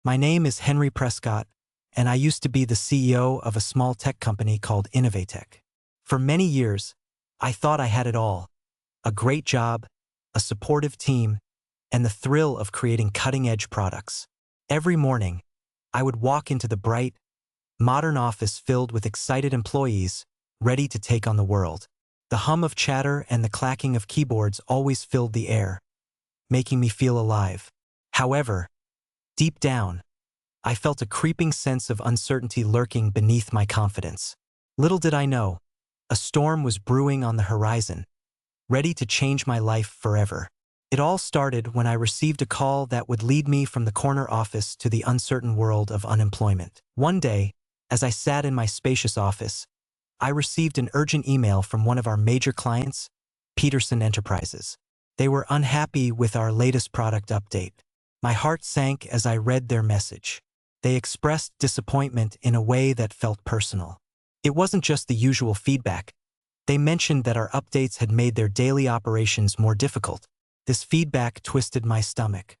My name is Henry Prescott, and I used to be the CEO of a small tech company called Innovatech. For many years, I thought I had it all: a great job, a supportive team, and the thrill of creating cutting-edge products. Every morning, I would walk into the bright, modern office filled with excited employees, ready to take on the world. The hum of chatter and the clacking of keyboards always filled the air, making me feel alive. However, deep down, I felt a creeping sense of uncertainty lurking beneath my confidence. Little did I know, a storm was brewing on the horizon, ready to change my life forever. It all started when I received a call that would lead me from the corner office to the uncertain world of unemployment. One day, as I sat in my spacious office, I received an urgent email from one of our major clients, Peterson Enterprises. They were unhappy with our latest product update. My heart sank as I read their message. They expressed disappointment in a way that felt personal. It wasn't just the usual feedback. They mentioned that our updates had made their daily operations more difficult. This feedback twisted my stomach.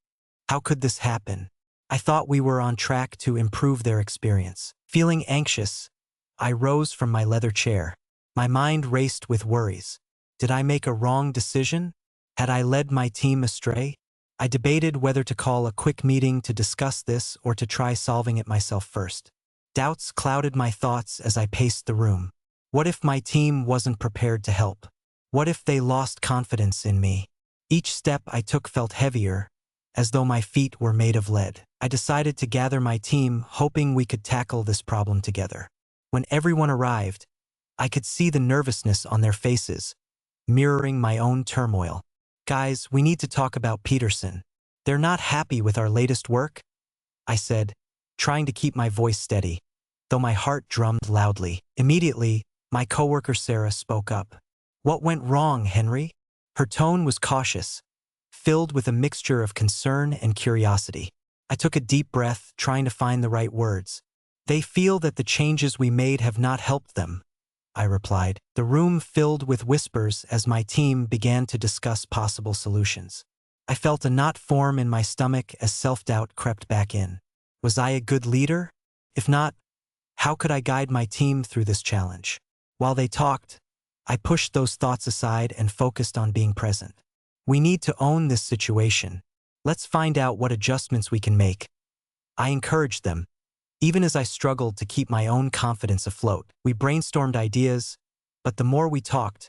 How could this happen? I thought we were on track to improve their experience. Feeling anxious, I rose from my leather chair. My mind raced with worries. Did I make a wrong decision? Had I led my team astray? I debated whether to call a quick meeting to discuss this or to try solving it myself first. Doubts clouded my thoughts as I paced the room. What if my team wasn't prepared to help? What if they lost confidence in me? Each step I took felt heavier, as though my feet were made of lead. I decided to gather my team, hoping we could tackle this problem together. When everyone arrived, I could see the nervousness on their faces, mirroring my own turmoil. Guys, we need to talk about Peterson. They're not happy with our latest work, I said, trying to keep my voice steady, though my heart drummed loudly. Immediately, my coworker Sarah spoke up. What went wrong, Henry? Her tone was cautious, filled with a mixture of concern and curiosity. I took a deep breath, trying to find the right words. They feel that the changes we made have not helped them, I replied. The room filled with whispers as my team began to discuss possible solutions. I felt a knot form in my stomach as self-doubt crept back in. Was I a good leader? If not, how could I guide my team through this challenge? While they talked, I pushed those thoughts aside and focused on being present. We need to own this situation. Let's find out what adjustments we can make. I encouraged them, even as I struggled to keep my own confidence afloat. We brainstormed ideas, but the more we talked,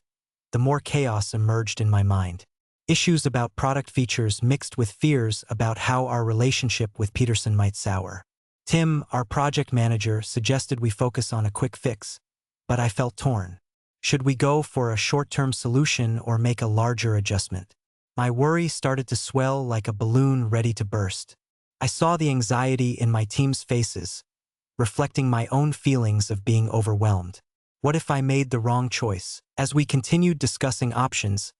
the more chaos emerged in my mind. Issues about product features mixed with fears about how our relationship with Peterson might sour. Tim, our project manager, suggested we focus on a quick fix, but I felt torn. Should we go for a short-term solution or make a larger adjustment? My worry started to swell like a balloon ready to burst. I saw the anxiety in my team's faces, reflecting my own feelings of being overwhelmed. What if I made the wrong choice? As we continued discussing options,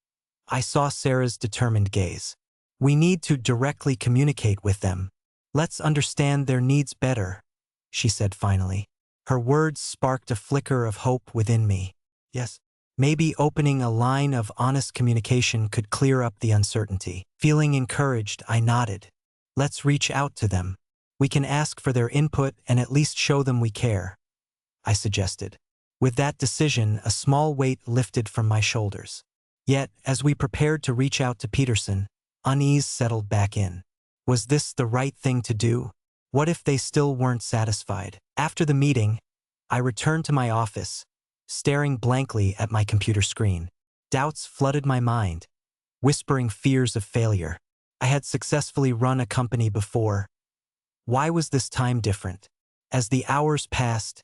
I saw Sarah's determined gaze. We need to directly communicate with them. Let's understand their needs better, she said finally. Her words sparked a flicker of hope within me. Yes, maybe opening a line of honest communication could clear up the uncertainty. Feeling encouraged, I nodded. Let's reach out to them. We can ask for their input and at least show them we care, I suggested. With that decision, a small weight lifted from my shoulders. Yet, as we prepared to reach out to Peterson, unease settled back in. Was this the right thing to do? What if they still weren't satisfied? After the meeting, I returned to my office, staring blankly at my computer screen. Doubts flooded my mind, whispering fears of failure. I had successfully run a company before. Why was this time different? As the hours passed,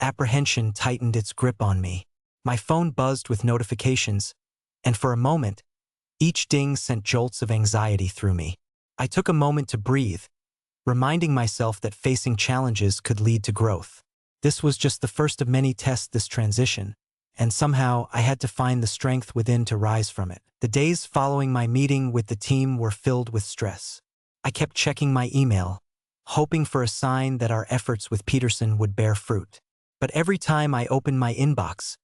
apprehension tightened its grip on me. My phone buzzed with notifications, and for a moment, each ding sent jolts of anxiety through me. I took a moment to breathe, reminding myself that facing challenges could lead to growth. This was just the first of many tests this transition, and somehow I had to find the strength within to rise from it. The days following my meeting with the team were filled with stress. I kept checking my email, hoping for a sign that our efforts with Peterson would bear fruit. But every time I opened my inbox,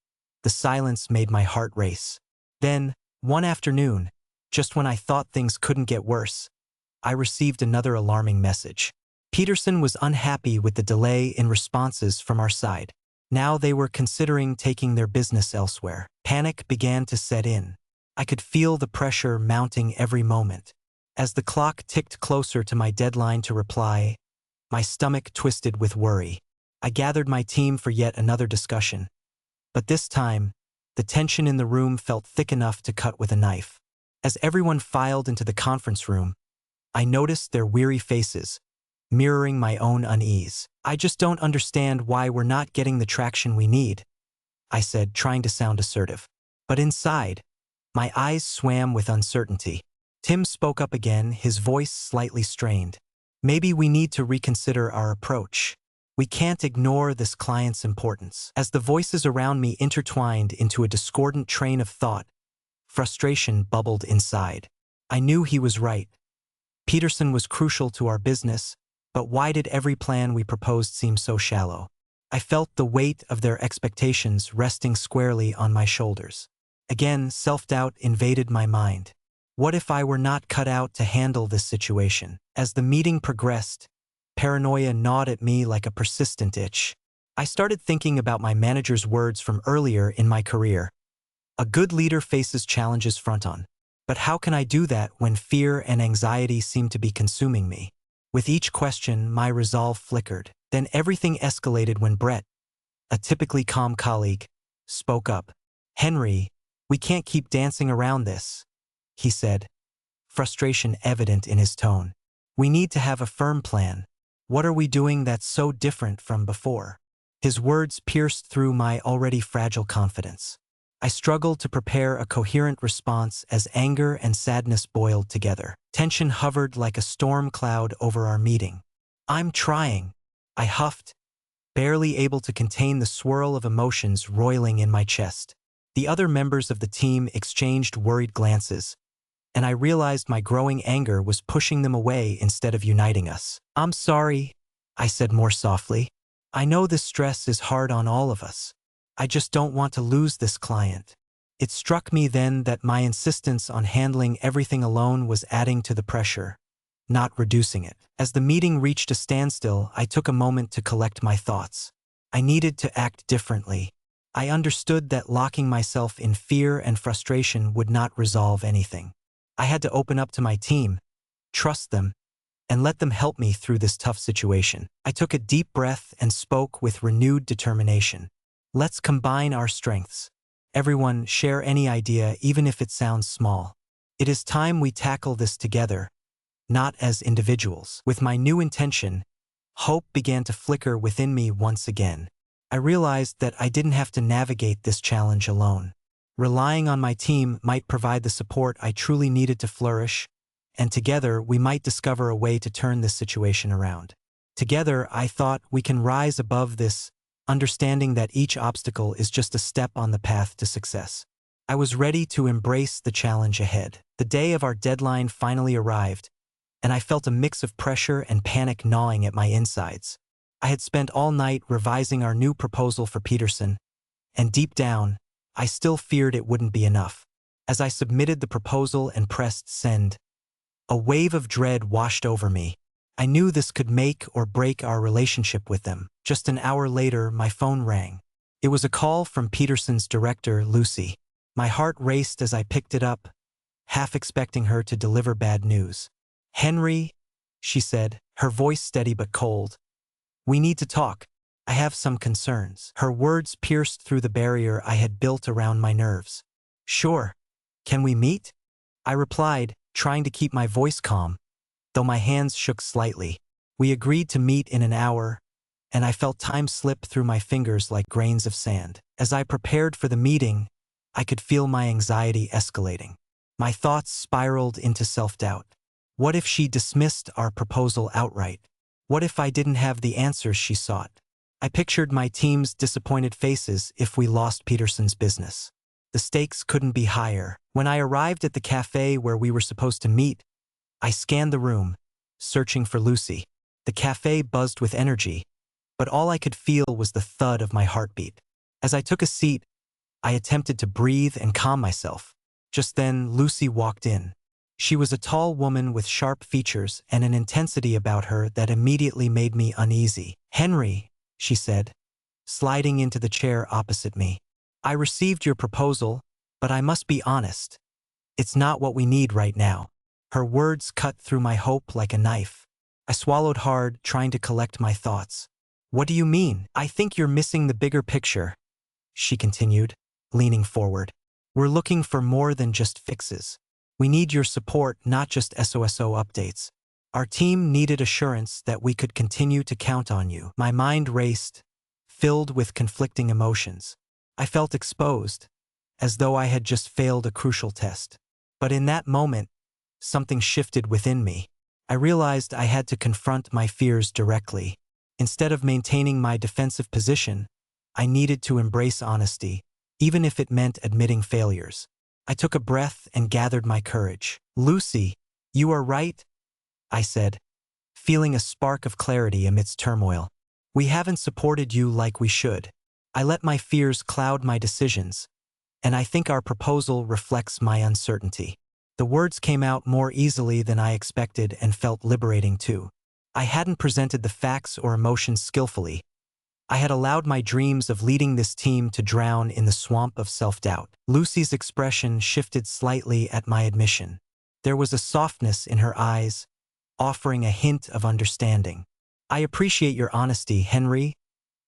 the silence made my heart race. Then, one afternoon, just when I thought things couldn't get worse, I received another alarming message. Peterson was unhappy with the delay in responses from our side. Now they were considering taking their business elsewhere. Panic began to set in. I could feel the pressure mounting every moment. As the clock ticked closer to my deadline to reply, my stomach twisted with worry. I gathered my team for yet another discussion. But this time, the tension in the room felt thick enough to cut with a knife. As everyone filed into the conference room, I noticed their weary faces, mirroring my own unease. "I just don't understand why we're not getting the traction we need," I said, trying to sound assertive. But inside, my eyes swam with uncertainty. Tim spoke up again, his voice slightly strained. "Maybe we need to reconsider our approach. We can't ignore this client's importance." As the voices around me intertwined into a discordant train of thought, frustration bubbled inside. I knew he was right. Peterson was crucial to our business, but why did every plan we proposed seem so shallow? I felt the weight of their expectations resting squarely on my shoulders. Again, self-doubt invaded my mind. What if I were not cut out to handle this situation? As the meeting progressed, paranoia gnawed at me like a persistent itch. I started thinking about my manager's words from earlier in my career. "A good leader faces challenges front-on." But how can I do that when fear and anxiety seem to be consuming me? With each question, my resolve flickered. Then everything escalated when Brett, a typically calm colleague, spoke up. "Henry, we can't keep dancing around this," he said, frustration evident in his tone. "We need to have a firm plan. What are we doing that's so different from before?" His words pierced through my already fragile confidence. I struggled to prepare a coherent response as anger and sadness boiled together. Tension hovered like a storm cloud over our meeting. "I'm trying," I huffed, barely able to contain the swirl of emotions roiling in my chest. The other members of the team exchanged worried glances, and I realized my growing anger was pushing them away instead of uniting us. "I'm sorry," I said more softly. "I know this stress is hard on all of us. I just don't want to lose this client." It struck me then that my insistence on handling everything alone was adding to the pressure, not reducing it. As the meeting reached a standstill, I took a moment to collect my thoughts. I needed to act differently. I understood that locking myself in fear and frustration would not resolve anything. I had to open up to my team, trust them, and let them help me through this tough situation. I took a deep breath and spoke with renewed determination. "Let's combine our strengths. Everyone share any idea, even if it sounds small. It is time we tackle this together, not as individuals." With my new intention, hope began to flicker within me once again. I realized that I didn't have to navigate this challenge alone. Relying on my team might provide the support I truly needed to flourish, and together we might discover a way to turn this situation around. Together, I thought, we can rise above this, understanding that each obstacle is just a step on the path to success. I was ready to embrace the challenge ahead. The day of our deadline finally arrived, and I felt a mix of pressure and panic gnawing at my insides. I had spent all night revising our new proposal for Peterson, and deep down, I still feared it wouldn't be enough. As I submitted the proposal and pressed send, a wave of dread washed over me. I knew this could make or break our relationship with them. Just an hour later, my phone rang. It was a call from Peterson's director, Lucy. My heart raced as I picked it up, half expecting her to deliver bad news. "Henry," she said, her voice steady but cold. "We need to talk. I have some concerns." Her words pierced through the barrier I had built around my nerves. "Sure. Can we meet?" I replied, trying to keep my voice calm, though my hands shook slightly. We agreed to meet in an hour, and I felt time slip through my fingers like grains of sand. As I prepared for the meeting, I could feel my anxiety escalating. My thoughts spiraled into self-doubt. What if she dismissed our proposal outright? What if I didn't have the answers she sought? I pictured my team's disappointed faces if we lost Peterson's business. The stakes couldn't be higher. When I arrived at the cafe where we were supposed to meet, I scanned the room, searching for Lucy. The cafe buzzed with energy, but all I could feel was the thud of my heartbeat. As I took a seat, I attempted to breathe and calm myself. Just then, Lucy walked in, She was a tall woman with sharp features and an intensity about her that immediately made me uneasy. "Henry," she said, sliding into the chair opposite me. "I received your proposal, but I must be honest. It's not what we need right now." Her words cut through my hope like a knife. I swallowed hard, trying to collect my thoughts. "What do you mean?" "I think you're missing the bigger picture," she continued, leaning forward. "We're looking for more than just fixes. We need your support, not just SOSO updates. Our team needed assurance that we could continue to count on you." My mind raced, filled with conflicting emotions. I felt exposed, as though I had just failed a crucial test. But in that moment, something shifted within me. I realized I had to confront my fears directly. Instead of maintaining my defensive position, I needed to embrace honesty, even if it meant admitting failures. I took a breath and gathered my courage. "Lucy, you are right," I said, feeling a spark of clarity amidst turmoil. "We haven't supported you like we should. I let my fears cloud my decisions, and I think our proposal reflects my uncertainty." The words came out more easily than I expected and felt liberating too. I hadn't presented the facts or emotions skillfully. I had allowed my dreams of leading this team to drown in the swamp of self-doubt. Lucy's expression shifted slightly at my admission. There was a softness in her eyes, offering a hint of understanding. "I appreciate your honesty, Henry,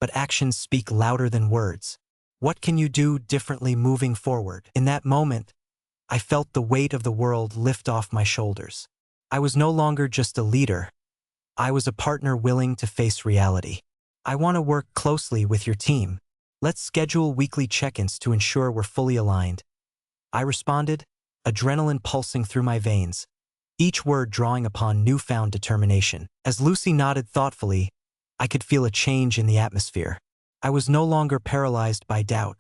but actions speak louder than words. What can you do differently moving forward?" In that moment, I felt the weight of the world lift off my shoulders. I was no longer just a leader. I was a partner willing to face reality. "I want to work closely with your team. Let's schedule weekly check-ins to ensure we're fully aligned," I responded, adrenaline pulsing through my veins, each word drawing upon newfound determination. As Lucy nodded thoughtfully, I could feel a change in the atmosphere. I was no longer paralyzed by doubt.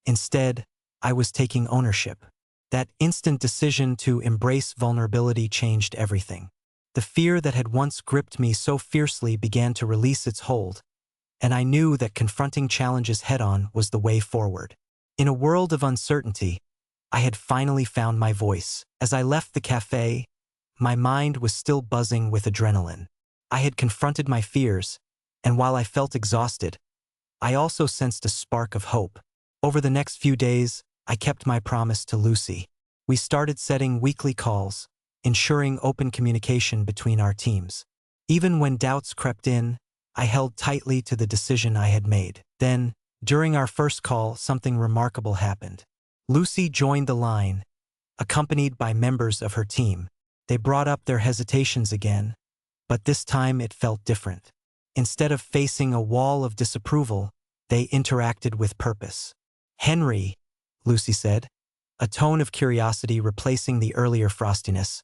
Instead, I was taking ownership. That instant decision to embrace vulnerability changed everything. The fear that had once gripped me so fiercely began to release its hold, and I knew that confronting challenges head-on was the way forward. In a world of uncertainty, I had finally found my voice. As I left the cafe, my mind was still buzzing with adrenaline. I had confronted my fears, and while I felt exhausted, I also sensed a spark of hope. Over the next few days, I kept my promise to Lucy. We started setting weekly calls, ensuring open communication between our teams. Even when doubts crept in, I held tightly to the decision I had made. Then, during our first call, something remarkable happened. Lucy joined the line, accompanied by members of her team. They brought up their hesitations again, but this time it felt different. Instead of facing a wall of disapproval, they interacted with purpose. "Henry," Lucy said, a tone of curiosity replacing the earlier frostiness,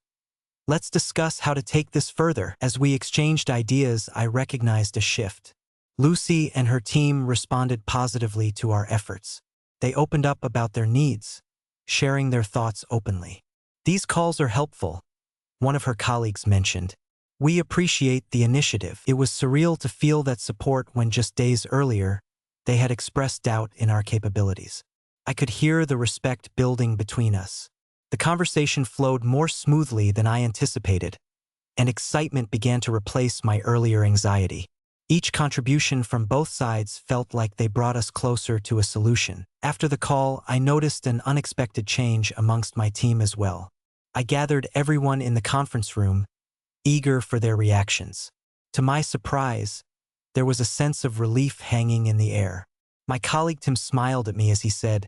"let's discuss how to take this further." As we exchanged ideas, I recognized a shift. Lucy and her team responded positively to our efforts. They opened up about their needs, sharing their thoughts openly. "These calls are helpful," one of her colleagues mentioned. "We appreciate the initiative." It was surreal to feel that support when just days earlier, they had expressed doubt in our capabilities. I could hear the respect building between us. The conversation flowed more smoothly than I anticipated, and excitement began to replace my earlier anxiety. Each contribution from both sides felt like they brought us closer to a solution. After the call, I noticed an unexpected change amongst my team as well. I gathered everyone in the conference room, eager for their reactions. To my surprise, there was a sense of relief hanging in the air. My colleague Tim smiled at me as he said,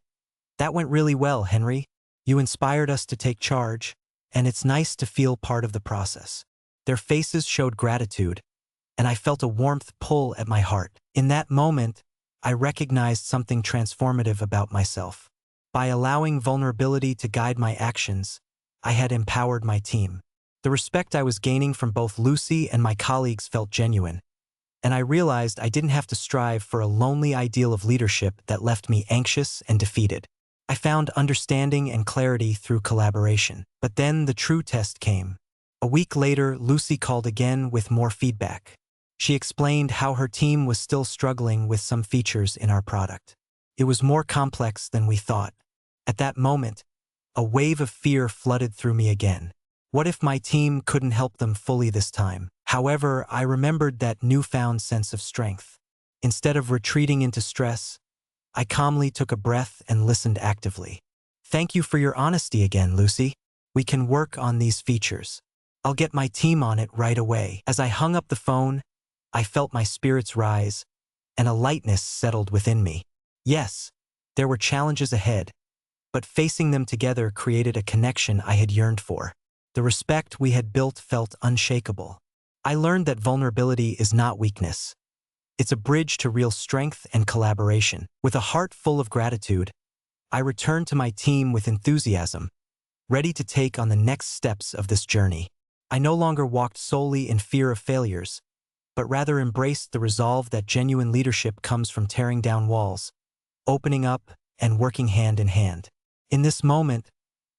"That went really well, Henry. You inspired us to take charge, and it's nice to feel part of the process." Their faces showed gratitude, and I felt a warmth pull at my heart. In that moment, I recognized something transformative about myself. By allowing vulnerability to guide my actions, I had empowered my team. The respect I was gaining from both Lucy and my colleagues felt genuine, and I realized I didn't have to strive for a lonely ideal of leadership that left me anxious and defeated. I found understanding and clarity through collaboration. But then the true test came. A week later, Lucy called again with more feedback. She explained how her team was still struggling with some features in our product. It was more complex than we thought. At that moment, a wave of fear flooded through me again. What if my team couldn't help them fully this time? However, I remembered that newfound sense of strength. Instead of retreating into stress, I calmly took a breath and listened actively. Thank you for your honesty again, Lucy. We can work on these features. I'll get my team on it right away. As I hung up the phone, I felt my spirits rise, and a lightness settled within me. Yes, there were challenges ahead, but facing them together created a connection I had yearned for. The respect we had built felt unshakable. I learned that vulnerability is not weakness. It's a bridge to real strength and collaboration. With a heart full of gratitude, I returned to my team with enthusiasm, ready to take on the next steps of this journey. I no longer walked solely in fear of failures, but rather embraced the resolve that genuine leadership comes from tearing down walls, opening up, and working hand in hand. In this moment,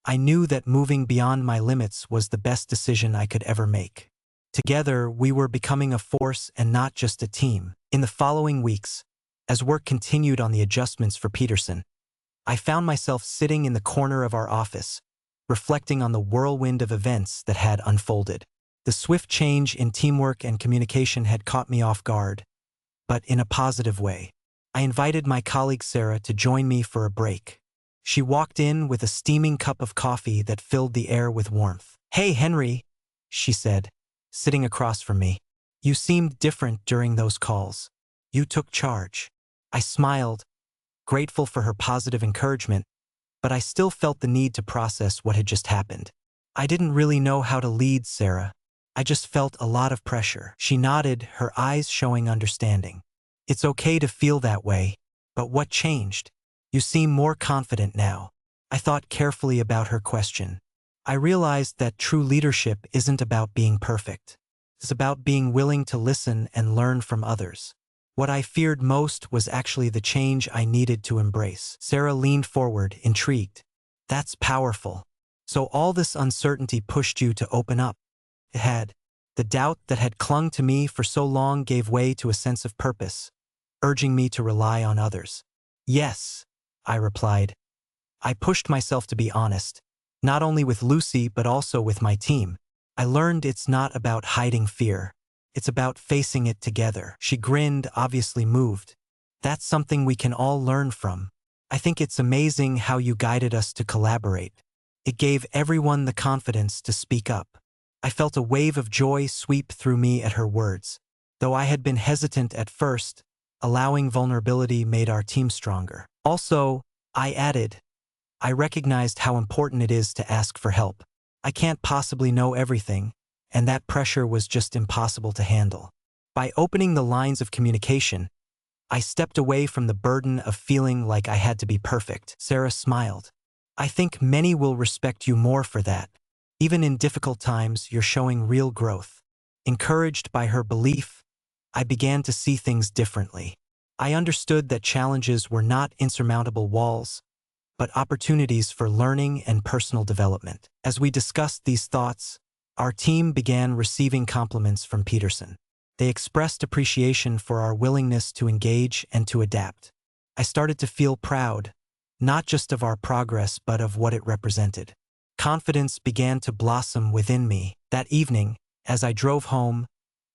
I knew that moving beyond my limits was the best decision I could ever make. Together, we were becoming a force and not just a team. In the following weeks, as work continued on the adjustments for Peterson, I found myself sitting in the corner of our office, reflecting on the whirlwind of events that had unfolded. The swift change in teamwork and communication had caught me off guard, but in a positive way. I invited my colleague Sarah to join me for a break. She walked in with a steaming cup of coffee that filled the air with warmth. "Hey, Henry," she said, sitting across from me. "You seemed different during those calls. You took charge." I smiled, grateful for her positive encouragement, but I still felt the need to process what had just happened. "I didn't really know how to lead, Sarah. I just felt a lot of pressure." She nodded, her eyes showing understanding. "It's okay to feel that way, but what changed? You seem more confident now." I thought carefully about her question. I realized that true leadership isn't about being perfect. It's about being willing to listen and learn from others. What I feared most was actually the change I needed to embrace. Sarah leaned forward, intrigued. "That's powerful. So all this uncertainty pushed you to open up?" It had. The doubt that had clung to me for so long gave way to a sense of purpose, urging me to rely on others. "Yes," I replied. I pushed myself to be honest, not only with Lucy but also with my team. I learned it's not about hiding fear. It's about facing it together. She grinned, obviously moved. "That's something we can all learn from. I think it's amazing how you guided us to collaborate. It gave everyone the confidence to speak up." I felt a wave of joy sweep through me at her words. Though I had been hesitant at first, allowing vulnerability made our team stronger. "Also," I added, "I recognized how important it is to ask for help. I can't possibly know everything, and that pressure was just impossible to handle." By opening the lines of communication, I stepped away from the burden of feeling like I had to be perfect. Sarah smiled. "I think many will respect you more for that. Even in difficult times, you're showing real growth." Encouraged by her belief, I began to see things differently. I understood that challenges were not insurmountable walls, but opportunities for learning and personal development. As we discussed these thoughts, our team began receiving compliments from Peterson. They expressed appreciation for our willingness to engage and to adapt. I started to feel proud, not just of our progress but of what it represented. Confidence began to blossom within me. That evening, as I drove home,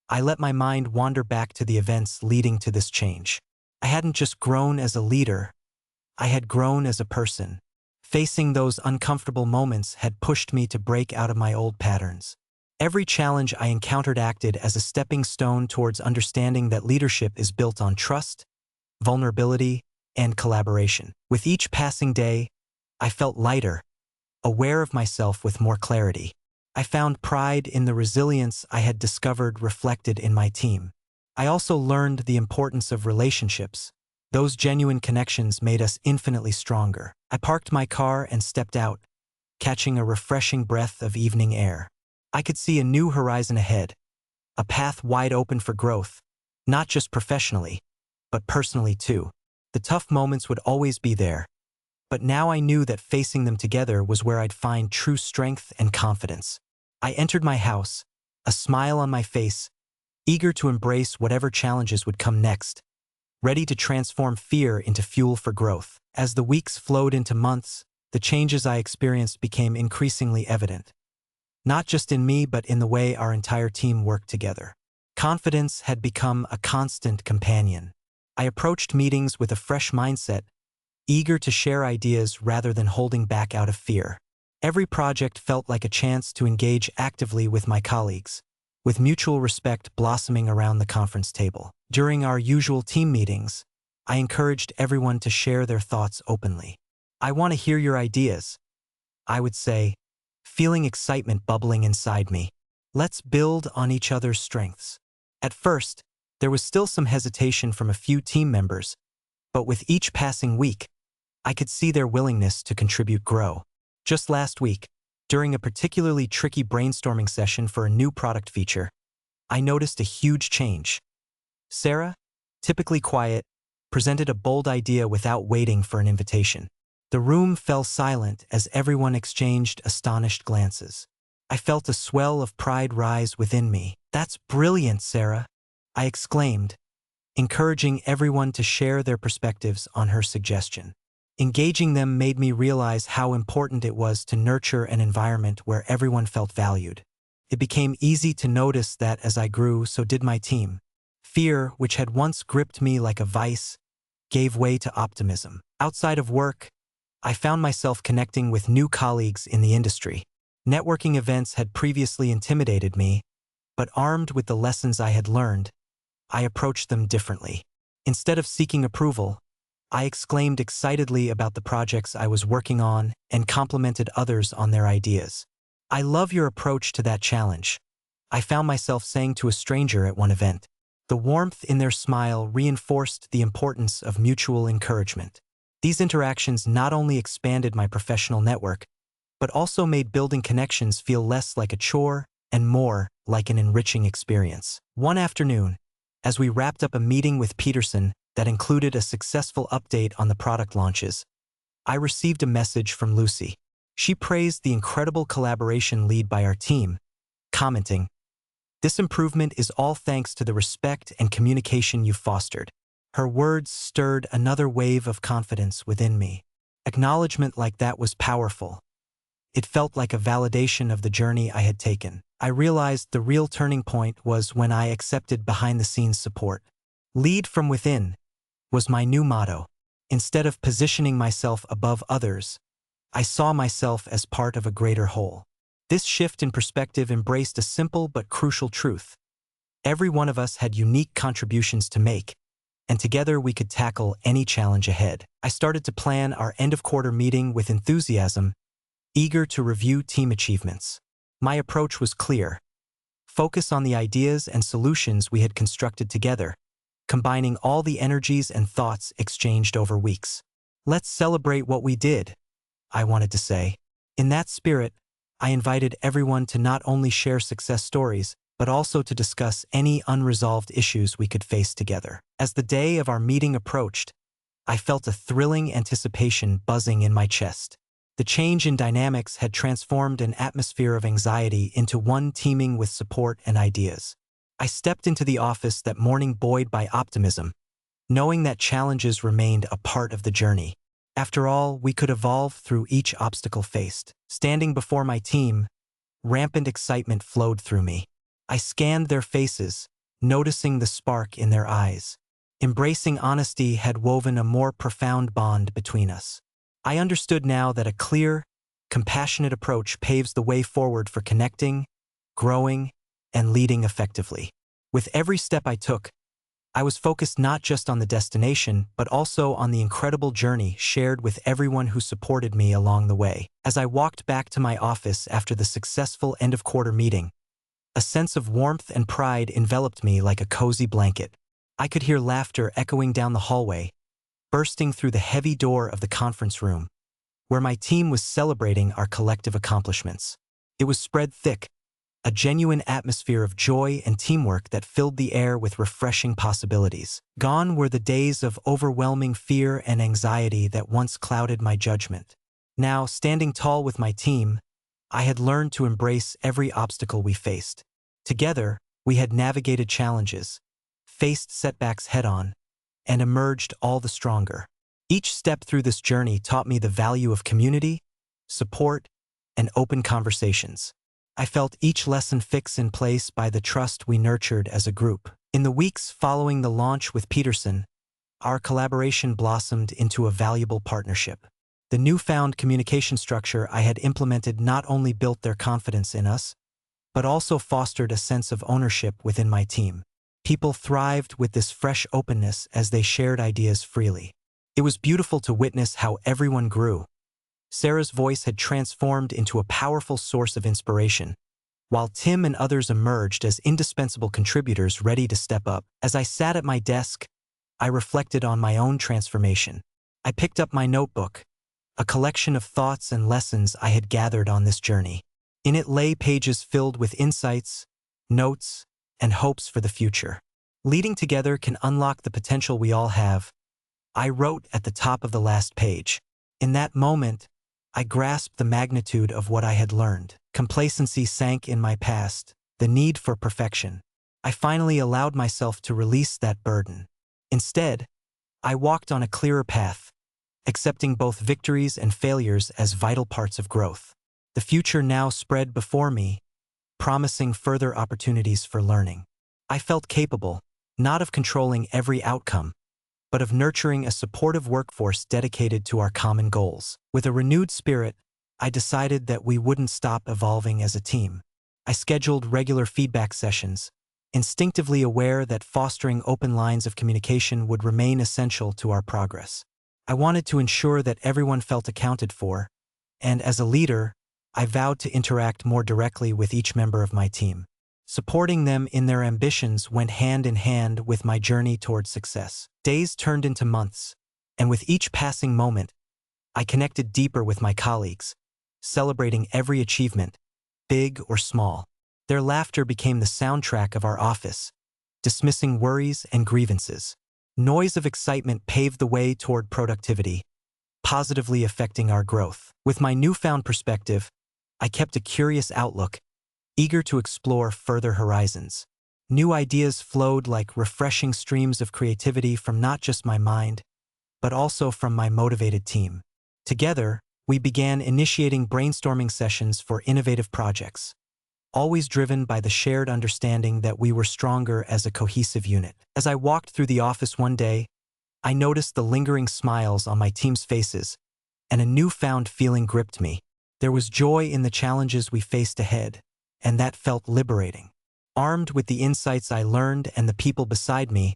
I let my mind wander back to the events leading to this change. I hadn't just grown as a leader, I had grown as a person. Facing those uncomfortable moments had pushed me to break out of my old patterns. Every challenge I encountered acted as a stepping stone towards understanding that leadership is built on trust, vulnerability, and collaboration. With each passing day, I felt lighter, aware of myself with more clarity. I found pride in the resilience I had discovered reflected in my team. I also learned the importance of relationships. Those genuine connections made us infinitely stronger. I parked my car and stepped out, catching a refreshing breath of evening air. I could see a new horizon ahead, a path wide open for growth, not just professionally, but personally too. The tough moments would always be there, but now I knew that facing them together was where I'd find true strength and confidence. I entered my house, a smile on my face, eager to embrace whatever challenges would come next, ready to transform fear into fuel for growth. As the weeks flowed into months, the changes I experienced became increasingly evident. not just in me but in the way our entire team worked together. Confidence had become a constant companion. I approached meetings with a fresh mindset, eager to share ideas rather than holding back out of fear. Every project felt like a chance to engage actively with my colleagues, with mutual respect blossoming around the conference table. During our usual team meetings, I encouraged everyone to share their thoughts openly. "I want to hear your ideas," I would say, feeling excitement bubbling inside me. "Let's build on each other's strengths." At first, there was still some hesitation from a few team members, but with each passing week, I could see their willingness to contribute grow. Just last week, during a particularly tricky brainstorming session for a new product feature, I noticed a huge change. Sarah, typically quiet, presented a bold idea without waiting for an invitation. The room fell silent as everyone exchanged astonished glances. I felt a swell of pride rise within me. "That's brilliant, Sarah," I exclaimed, encouraging everyone to share their perspectives on her suggestion. Engaging them made me realize how important it was to nurture an environment where everyone felt valued. It became easy to notice that as I grew, so did my team. Fear, which had once gripped me like a vice, gave way to optimism. Outside of work, I found myself connecting with new colleagues in the industry. Networking events had previously intimidated me, but armed with the lessons I had learned, I approached them differently. Instead of seeking approval, I exclaimed excitedly about the projects I was working on and complimented others on their ideas. "I love your approach to that challenge," I found myself saying to a stranger at one event. The warmth in their smile reinforced the importance of mutual encouragement. These interactions not only expanded my professional network, but also made building connections feel less like a chore and more like an enriching experience. One afternoon, as we wrapped up a meeting with Peterson that included a successful update on the product launches, I received a message from Lucy. She praised the incredible collaboration led by our team, commenting, "This improvement is all thanks to the respect and communication you fostered." Her words stirred another wave of confidence within me. Acknowledgement like that was powerful. It felt like a validation of the journey I had taken. I realized the real turning point was when I accepted behind-the-scenes support. "Lead from within" was my new motto. Instead of positioning myself above others, I saw myself as part of a greater whole. This shift in perspective embraced a simple but crucial truth. Every one of us had unique contributions to make, and together we could tackle any challenge ahead. I started to plan our end-of-quarter meeting with enthusiasm, eager to review team achievements. My approach was clear. Focus on the ideas and solutions we had constructed together, combining all the energies and thoughts exchanged over weeks. "Let's celebrate what we did," I wanted to say. In that spirit, I invited everyone to not only share success stories, but also to discuss any unresolved issues we could face together. As the day of our meeting approached, I felt a thrilling anticipation buzzing in my chest. The change in dynamics had transformed an atmosphere of anxiety into one teeming with support and ideas. I stepped into the office that morning buoyed by optimism, knowing that challenges remained a part of the journey. After all, we could evolve through each obstacle faced. Standing before my team, rampant excitement flowed through me. I scanned their faces, noticing the spark in their eyes. Embracing honesty had woven a more profound bond between us. I understood now that a clear, compassionate approach paves the way forward for connecting, growing, and leading effectively. With every step I took, I was focused not just on the destination, but also on the incredible journey shared with everyone who supported me along the way. As I walked back to my office after the successful end-of-quarter meeting, a sense of warmth and pride enveloped me like a cozy blanket. I could hear laughter echoing down the hallway, bursting through the heavy door of the conference room, where my team was celebrating our collective accomplishments. It was spread thick, a genuine atmosphere of joy and teamwork that filled the air with refreshing possibilities. Gone were the days of overwhelming fear and anxiety that once clouded my judgment. Now, standing tall with my team, I had learned to embrace every obstacle we faced. Together, we had navigated challenges, faced setbacks head-on, and emerged all the stronger. Each step through this journey taught me the value of community, support, and open conversations. I felt each lesson fix in place by the trust we nurtured as a group. In the weeks following the launch with Peterson, our collaboration blossomed into a valuable partnership. The newfound communication structure I had implemented not only built their confidence in us, but also fostered a sense of ownership within my team. People thrived with this fresh openness as they shared ideas freely. It was beautiful to witness how everyone grew. Sarah's voice had transformed into a powerful source of inspiration, while Tim and others emerged as indispensable contributors ready to step up. As I sat at my desk, I reflected on my own transformation. I picked up my notebook, a collection of thoughts and lessons I had gathered on this journey. In it lay pages filled with insights, notes, and hopes for the future. Leading together can unlock the potential we all have, I wrote at the top of the last page. In that moment, I grasped the magnitude of what I had learned. Complacency sank in my past, the need for perfection. I finally allowed myself to release that burden. Instead, I walked on a clearer path, accepting both victories and failures as vital parts of growth. The future now spread before me, promising further opportunities for learning. I felt capable, not of controlling every outcome, but of nurturing a supportive workforce dedicated to our common goals. With a renewed spirit, I decided that we wouldn't stop evolving as a team. I scheduled regular feedback sessions, instinctively aware that fostering open lines of communication would remain essential to our progress. I wanted to ensure that everyone felt accounted for, and as a leader, I vowed to interact more directly with each member of my team. Supporting them in their ambitions went hand in hand with my journey toward success. Days turned into months, and with each passing moment, I connected deeper with my colleagues, celebrating every achievement, big or small. Their laughter became the soundtrack of our office, dismissing worries and grievances. Noise of excitement paved the way toward productivity, positively affecting our growth. With my newfound perspective, I kept a curious outlook, eager to explore further horizons. New ideas flowed like refreshing streams of creativity from not just my mind, but also from my motivated team. Together, we began initiating brainstorming sessions for innovative projects, always driven by the shared understanding that we were stronger as a cohesive unit. As I walked through the office one day, I noticed the lingering smiles on my team's faces, and a newfound feeling gripped me. There was joy in the challenges we faced ahead, and that felt liberating. Armed with the insights I learned and the people beside me,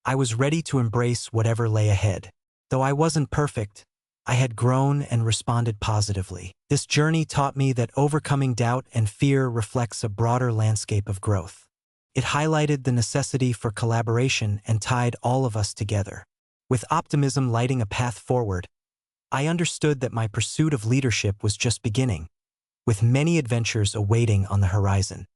I was ready to embrace whatever lay ahead. Though I wasn't perfect, I had grown and responded positively. This journey taught me that overcoming doubt and fear reflects a broader landscape of growth. It highlighted the necessity for collaboration and tied all of us together. With optimism lighting a path forward, I understood that my pursuit of leadership was just beginning, with many adventures awaiting on the horizon.